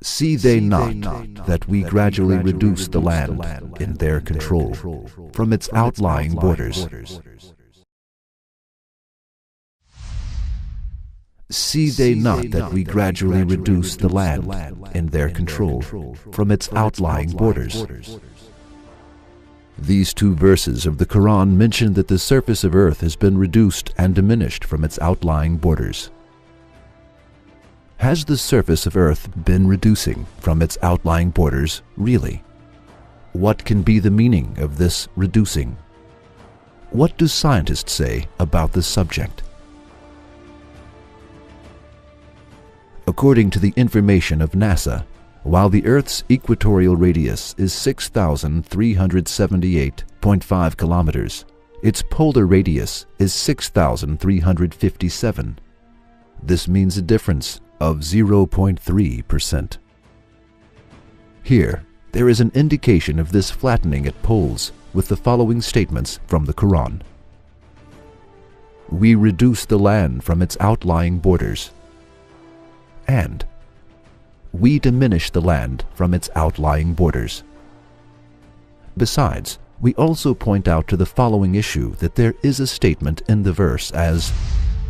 See they not that we gradually reduce the land in their control from its outlying borders? See they not that we gradually reduce the land in their control from its outlying borders? These two verses of the Quran mention that the surface of earth has been reduced and diminished from its outlying borders. Has the surface of earth been reducing from its outlying borders, really? What can be the meaning of this reducing? What do scientists say about this subject? According to the information of NASA, while the Earth's equatorial radius is 6,378.5 kilometers, its polar radius is 6,357. This means a difference of 0.3%. Here, there is an indication of this flattening at poles with the following statements from the Quran. We reduce the land from its outlying borders, and we diminish the land from its outlying borders. Besides, we also point out to the following issue that there is a statement in the verse as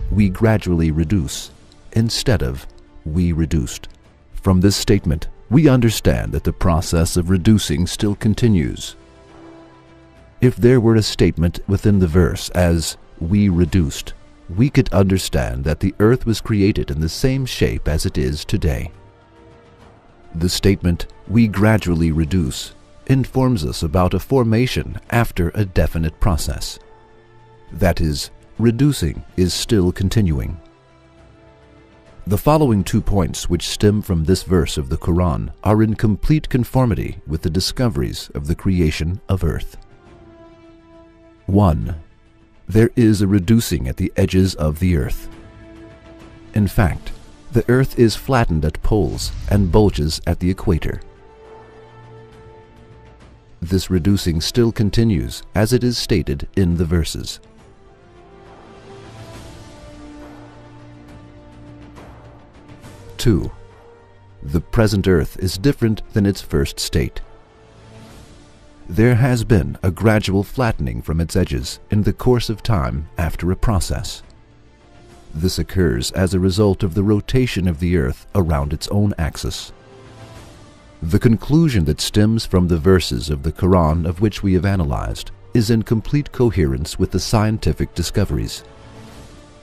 we gradually reduce instead of we reduced. From this statement, we understand that the process of reducing still continues. If there were a statement within the verse as we reduced, we could understand that the earth was created in the same shape as it is today. The statement, we gradually reduce, informs us about a formation after a definite process. That is, reducing is still continuing. The following 2 points which stem from this verse of the Quran are in complete conformity with the discoveries of the creation of earth. 1. There is a reducing at the edges of the earth. In fact, the earth is flattened at poles and bulges at the equator. This reducing still continues as it is stated in the verses. 2. The present earth is different than its first state. There has been a gradual flattening from its edges in the course of time after a process. This occurs as a result of the rotation of the earth around its own axis. The conclusion that stems from the verses of the Quran of which we have analyzed is in complete coherence with the scientific discoveries.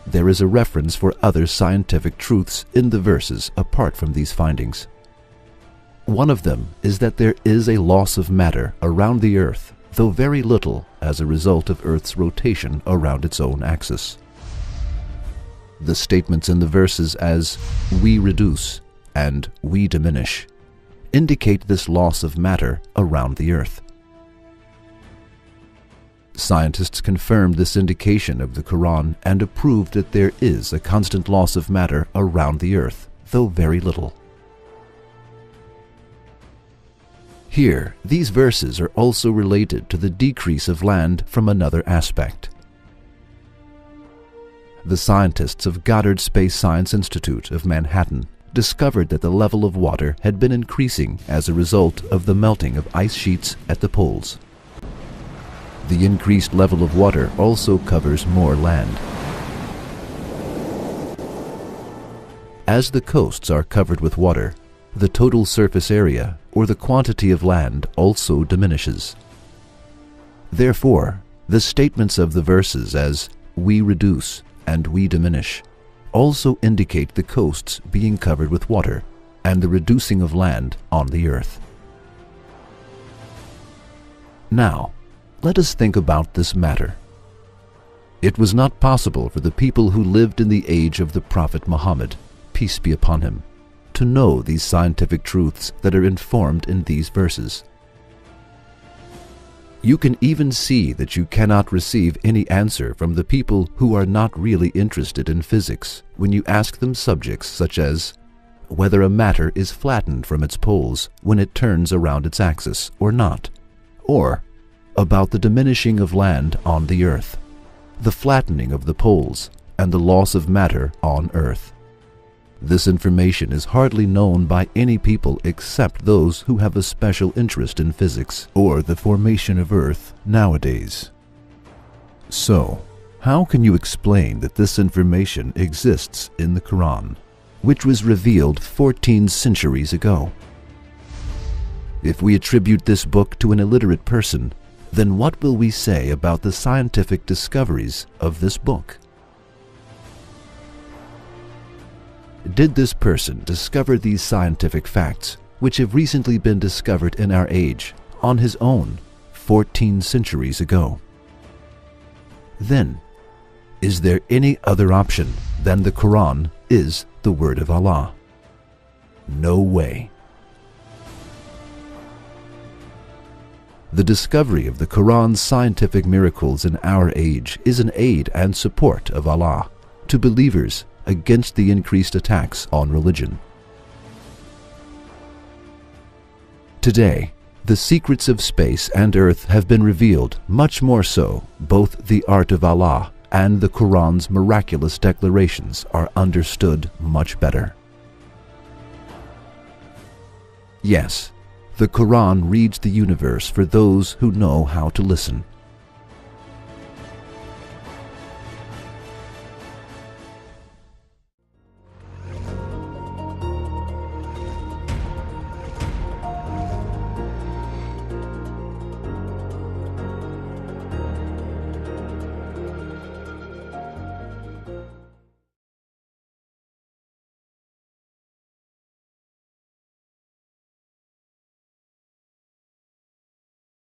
There is a reference for other scientific truths in the verses apart from these findings. One of them is that there is a loss of matter around the earth, though very little as a result of Earth's rotation around its own axis. The statements in the verses as we reduce and we diminish indicate this loss of matter around the earth. Scientists confirmed this indication of the Quran and approved that there is a constant loss of matter around the earth, though very little. Here, these verses are also related to the decrease of land from another aspect. The scientists of Goddard Space Science Institute of Manhattan discovered that the level of water had been increasing as a result of the melting of ice sheets at the poles. The increased level of water also covers more land. As the coasts are covered with water, the total surface area, or the quantity of land, also diminishes. Therefore, the statements of the verses as we reduce and we diminish also indicate the coasts being covered with water and the reducing of land on the earth. Now, let us think about this matter. It was not possible for the people who lived in the age of the Prophet Muhammad, peace be upon him, to know these scientific truths that are informed in these verses. You can even see that you cannot receive any answer from the people who are not really interested in physics when you ask them subjects such as whether a matter is flattened from its poles when it turns around its axis or not, or about the diminishing of land on the earth, the flattening of the poles, and the loss of matter on earth. This information is hardly known by any people except those who have a special interest in physics or the formation of Earth nowadays. So, how can you explain that this information exists in the Quran, which was revealed 14 centuries ago? If we attribute this book to an illiterate person, then what will we say about the scientific discoveries of this book? Did this person discover these scientific facts, which have recently been discovered in our age, on his own 14 centuries ago? Then, is there any other option than the Quran is the word of Allah? No way. The discovery of the Quran's scientific miracles in our age is an aid and support of Allah to believers against the increased attacks on religion. Today, the secrets of space and Earth have been revealed, much more so, both the art of Allah and the Quran's miraculous declarations are understood much better. Yes, the Quran reads the universe for those who know how to listen.